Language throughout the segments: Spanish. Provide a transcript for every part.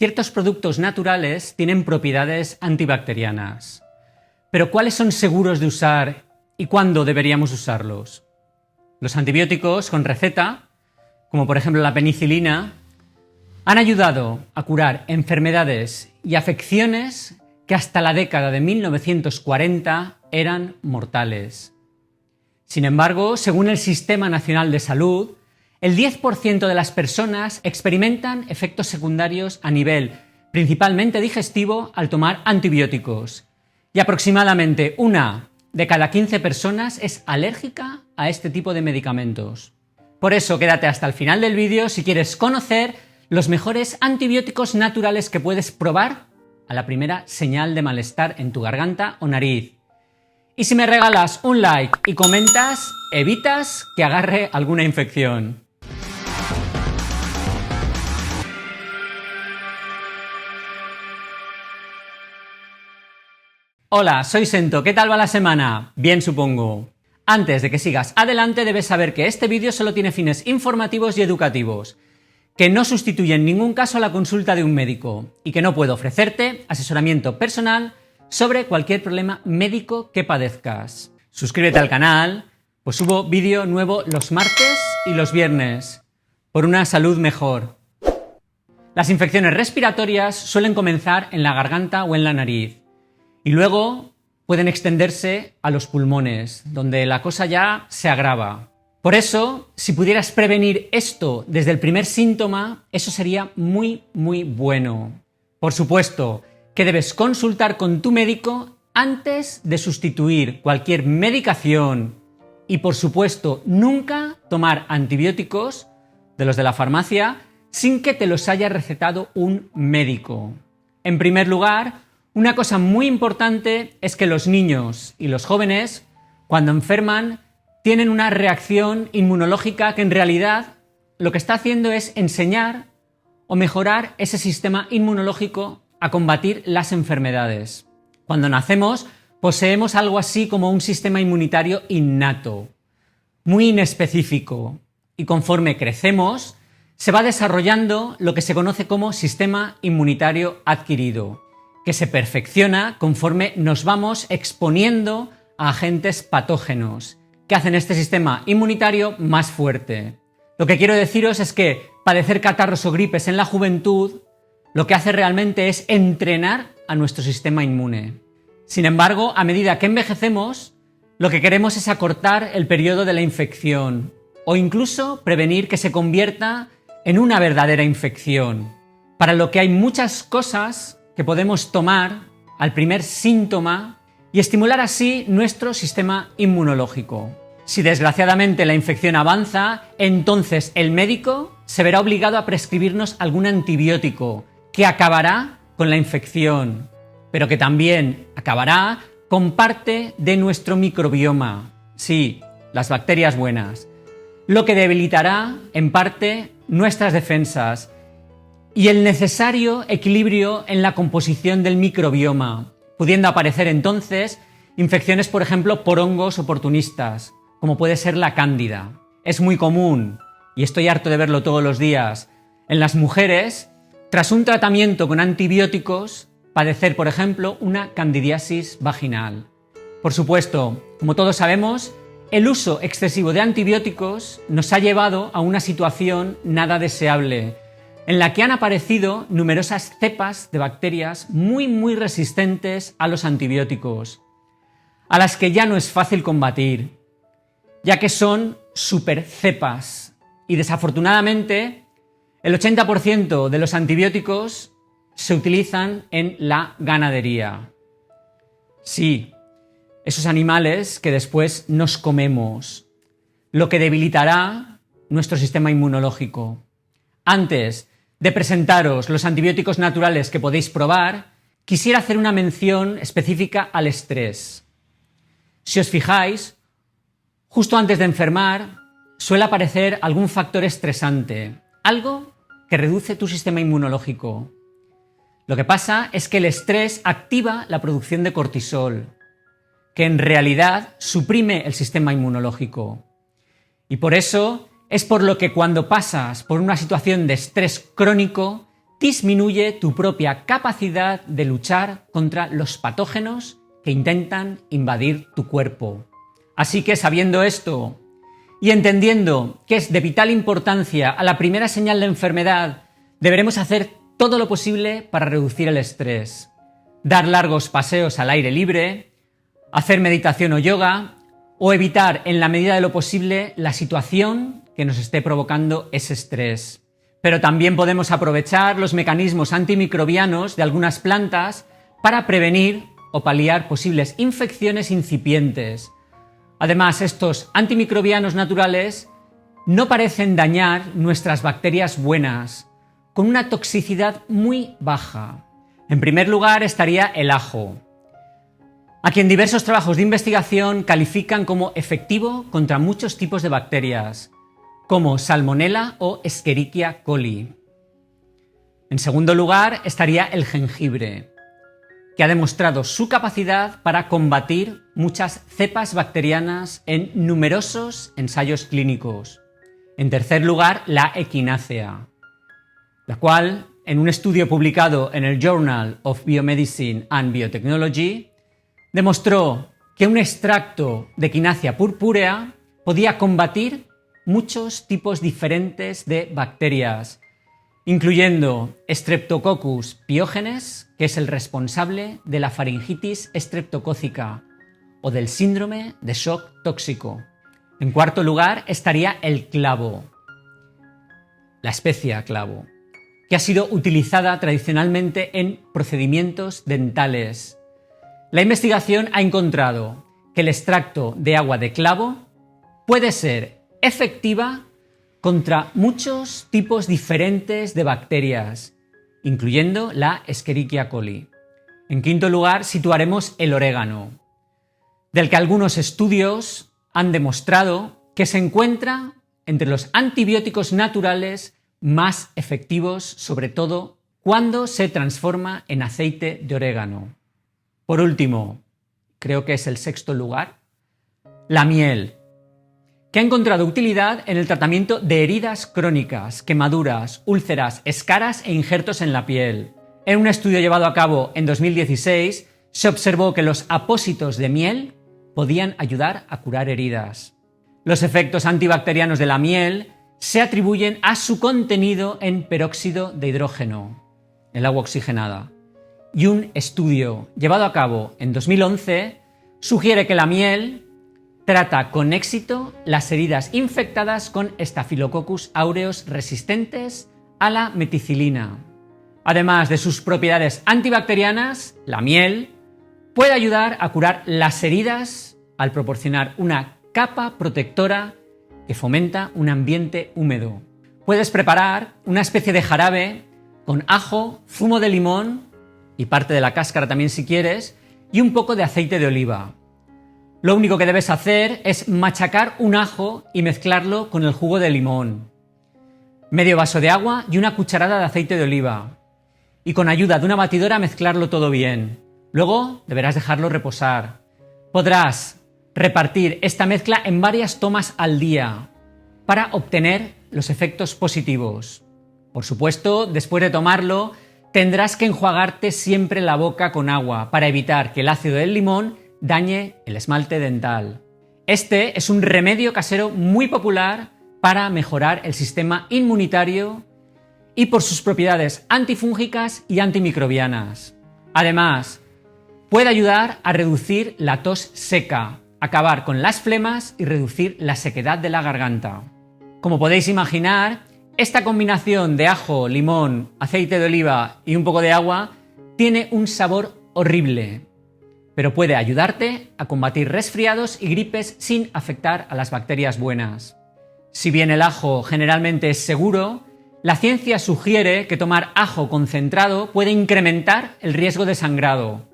Ciertos productos naturales tienen propiedades antibacterianas. Pero ¿cuáles son seguros de usar y cuándo deberíamos usarlos? Los antibióticos con receta, como por ejemplo la penicilina, han ayudado a curar enfermedades y afecciones que hasta la década de 1940 eran mortales. Sin embargo, según el Sistema Nacional de Salud, el 10% de las personas experimentan efectos secundarios a nivel principalmente digestivo al tomar antibióticos y aproximadamente 1 de cada 15 personas es alérgica a este tipo de medicamentos. Por eso quédate hasta el final del vídeo si quieres conocer los mejores antibióticos naturales que puedes probar a la primera señal de malestar en tu garganta o nariz. Y si me regalas un like y comentas, evitas que agarre alguna infección. Hola, soy Sento, ¿qué tal va la semana? Bien, supongo. Antes de que sigas adelante debes saber que este vídeo solo tiene fines informativos y educativos, que no sustituye en ningún caso la consulta de un médico y que no puedo ofrecerte asesoramiento personal sobre cualquier problema médico que padezcas. Suscríbete al canal, pues subo vídeo nuevo los martes y los viernes, por una salud mejor. Las infecciones respiratorias suelen comenzar en la garganta o en la nariz y luego pueden extenderse a los pulmones, donde la cosa ya se agrava. Por eso, si pudieras prevenir esto desde el primer síntoma, eso sería muy bueno. Por supuesto que debes consultar con tu médico antes de sustituir cualquier medicación y, por supuesto, nunca tomar antibióticos de los de la farmacia sin que te los haya recetado un médico. En primer lugar, una cosa muy importante es que los niños y los jóvenes, cuando enferman, tienen una reacción inmunológica que en realidad lo que está haciendo es enseñar o mejorar ese sistema inmunológico a combatir las enfermedades. Cuando nacemos, poseemos algo así como un sistema inmunitario innato, muy inespecífico, y conforme crecemos, se va desarrollando lo que se conoce como sistema inmunitario adquirido, que se perfecciona conforme nos vamos exponiendo a agentes patógenos, que hacen este sistema inmunitario más fuerte. Lo que quiero deciros es que padecer catarros o gripes en la juventud lo que hace realmente es entrenar a nuestro sistema inmune. Sin embargo, a medida que envejecemos, lo que queremos es acortar el periodo de la infección o incluso prevenir que se convierta en una verdadera infección, para lo que hay muchas cosas que podemos tomar al primer síntoma y estimular así nuestro sistema inmunológico. Si desgraciadamente la infección avanza, entonces el médico se verá obligado a prescribirnos algún antibiótico que acabará con la infección, pero que también acabará con parte de nuestro microbioma, sí, las bacterias buenas, lo que debilitará en parte nuestras defensas y el necesario equilibrio en la composición del microbioma, pudiendo aparecer entonces infecciones, por ejemplo, por hongos oportunistas, como puede ser la cándida. Es muy común, y estoy harto de verlo todos los días, en las mujeres, tras un tratamiento con antibióticos, padecer, por ejemplo, una candidiasis vaginal. Por supuesto, como todos sabemos, el uso excesivo de antibióticos nos ha llevado a una situación nada deseable, en la que han aparecido numerosas cepas de bacterias muy resistentes a los antibióticos, a las que ya no es fácil combatir, ya que son supercepas y desafortunadamente el 80% de los antibióticos se utilizan en la ganadería. Sí, esos animales que después nos comemos, lo que debilitará nuestro sistema inmunológico. Antes de presentaros los antibióticos naturales que podéis probar, quisiera hacer una mención específica al estrés. Si os fijáis, justo antes de enfermar suele aparecer algún factor estresante, algo que reduce tu sistema inmunológico. Lo que pasa es que el estrés activa la producción de cortisol, que en realidad suprime el sistema inmunológico. Y por eso es por lo que cuando pasas por una situación de estrés crónico disminuye tu propia capacidad de luchar contra los patógenos que intentan invadir tu cuerpo. Así que, sabiendo esto y entendiendo que es de vital importancia a la primera señal de enfermedad, deberemos hacer todo lo posible para reducir el estrés. Dar largos paseos al aire libre, hacer meditación o yoga, o evitar en la medida de lo posible la situación que nos esté provocando ese estrés. Pero también podemos aprovechar los mecanismos antimicrobianos de algunas plantas para prevenir o paliar posibles infecciones incipientes. Además, estos antimicrobianos naturales no parecen dañar nuestras bacterias buenas, con una toxicidad muy baja. En primer lugar estaría el ajo, a quien diversos trabajos de investigación califican como efectivo contra muchos tipos de bacterias, como Salmonella o Escherichia coli. En segundo lugar estaría el jengibre, que ha demostrado su capacidad para combatir muchas cepas bacterianas en numerosos ensayos clínicos. En tercer lugar, la equinácea, la cual, en un estudio publicado en el Journal of Biomedicine and Biotechnology, demostró que un extracto de Echinacea purpurea podía combatir muchos tipos diferentes de bacterias, incluyendo Streptococcus pyogenes, que es el responsable de la faringitis estreptocócica o del síndrome de shock tóxico. En cuarto lugar estaría el clavo, la especia clavo, que ha sido utilizada tradicionalmente en procedimientos dentales. La investigación ha encontrado que el extracto de agua de clavo puede ser efectiva contra muchos tipos diferentes de bacterias, incluyendo la Escherichia coli. En quinto lugar, situaremos el orégano, del que algunos estudios han demostrado que se encuentra entre los antibióticos naturales más efectivos, sobre todo cuando se transforma en aceite de orégano. Por último, creo que es el sexto lugar, la miel, que ha encontrado utilidad en el tratamiento de heridas crónicas, quemaduras, úlceras, escaras e injertos en la piel. En un estudio llevado a cabo en 2016, se observó que los apósitos de miel podían ayudar a curar heridas. Los efectos antibacterianos de la miel se atribuyen a su contenido en peróxido de hidrógeno, el agua oxigenada. Y un estudio llevado a cabo en 2011 sugiere que la miel trata con éxito las heridas infectadas con Staphylococcus aureus resistentes a la meticilina. Además de sus propiedades antibacterianas, la miel puede ayudar a curar las heridas al proporcionar una capa protectora que fomenta un ambiente húmedo. Puedes preparar una especie de jarabe con ajo, zumo de limón y parte de la cáscara también si quieres, y un poco de aceite de oliva. Lo único que debes hacer es machacar un ajo y mezclarlo con el jugo de limón, medio vaso de agua y una cucharada de aceite de oliva, y con ayuda de una batidora mezclarlo todo bien. Luego deberás dejarlo reposar. Podrás repartir esta mezcla en varias tomas al día para obtener los efectos positivos. Por supuesto, después de tomarlo, tendrás que enjuagarte siempre la boca con agua para evitar que el ácido del limón dañe el esmalte dental. Este es un remedio casero muy popular para mejorar el sistema inmunitario y por sus propiedades antifúngicas y antimicrobianas. Además, puede ayudar a reducir la tos seca, acabar con las flemas y reducir la sequedad de la garganta. Como podéis imaginar, esta combinación de ajo, limón, aceite de oliva y un poco de agua tiene un sabor horrible, pero puede ayudarte a combatir resfriados y gripes sin afectar a las bacterias buenas. Si bien el ajo generalmente es seguro, la ciencia sugiere que tomar ajo concentrado puede incrementar el riesgo de sangrado,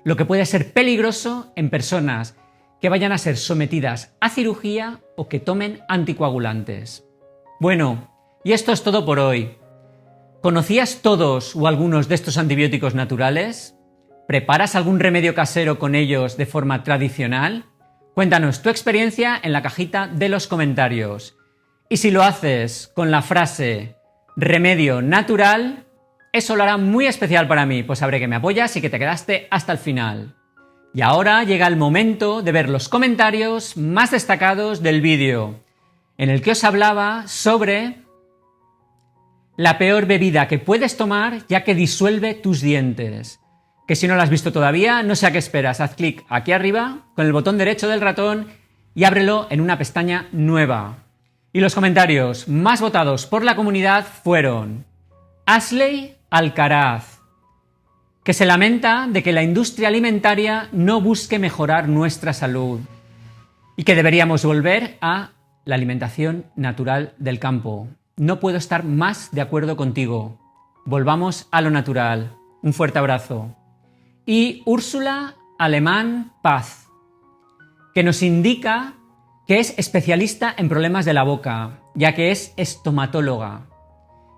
lo que puede ser peligroso en personas que vayan a ser sometidas a cirugía o que tomen anticoagulantes. Bueno, y esto es todo por hoy. ¿Conocías todos o algunos de estos antibióticos naturales? ¿Preparas algún remedio casero con ellos de forma tradicional? Cuéntanos tu experiencia en la cajita de los comentarios. Y si lo haces con la frase remedio natural, eso lo hará muy especial para mí, pues sabré que me apoyas y que te quedaste hasta el final. Y ahora llega el momento de ver los comentarios más destacados del vídeo, en el que os hablaba sobre la peor bebida que puedes tomar ya que disuelve tus dientes. Que si no lo has visto todavía, no sé a qué esperas, haz clic aquí arriba con el botón derecho del ratón y ábrelo en una pestaña nueva. Y los comentarios más votados por la comunidad fueron Ashley Alcaraz, que se lamenta de que la industria alimentaria no busque mejorar nuestra salud y que deberíamos volver a la alimentación natural del campo. No puedo estar más de acuerdo contigo. Volvamos a lo natural. Un fuerte abrazo. Y Úrsula Alemán Paz, que nos indica que es especialista en problemas de la boca, ya que es estomatóloga,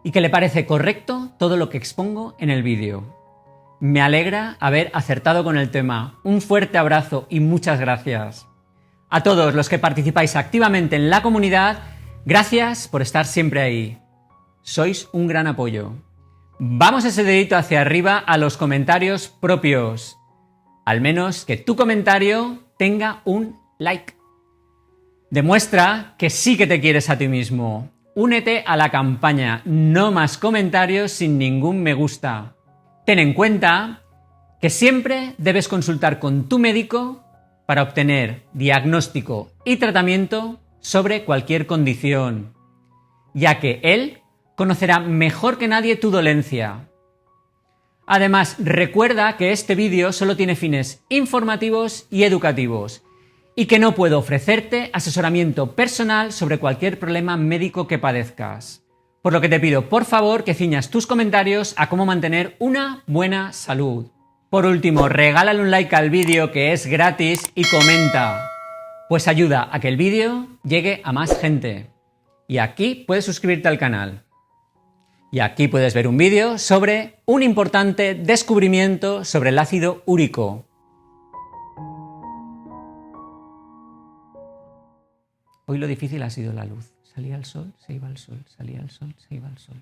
y que le parece correcto todo lo que expongo en el vídeo. Me alegra haber acertado con el tema. Un fuerte abrazo y muchas gracias. A todos los que participáis activamente en la comunidad, gracias por estar siempre ahí. Sois un gran apoyo. Vamos ese dedito hacia arriba a los comentarios propios. Al menos que tu comentario tenga un like. Demuestra que sí que te quieres a ti mismo. Únete a la campaña No más comentarios sin ningún me gusta. Ten en cuenta que siempre debes consultar con tu médico para obtener diagnóstico y tratamiento sobre cualquier condición, ya que él conocerá mejor que nadie tu dolencia. Además, recuerda que este vídeo solo tiene fines informativos y educativos y que no puedo ofrecerte asesoramiento personal sobre cualquier problema médico que padezcas. Por lo que te pido, por favor, que ciñas tus comentarios a cómo mantener una buena salud. Por último, regálale un like al vídeo, que es gratis, y comenta, pues ayuda a que el vídeo llegue a más gente. Y aquí puedes suscribirte al canal. Y aquí puedes ver un vídeo sobre un importante descubrimiento sobre el ácido úrico. Hoy lo difícil ha sido la luz. Salía el sol, se iba el sol, salía el sol, se iba el sol.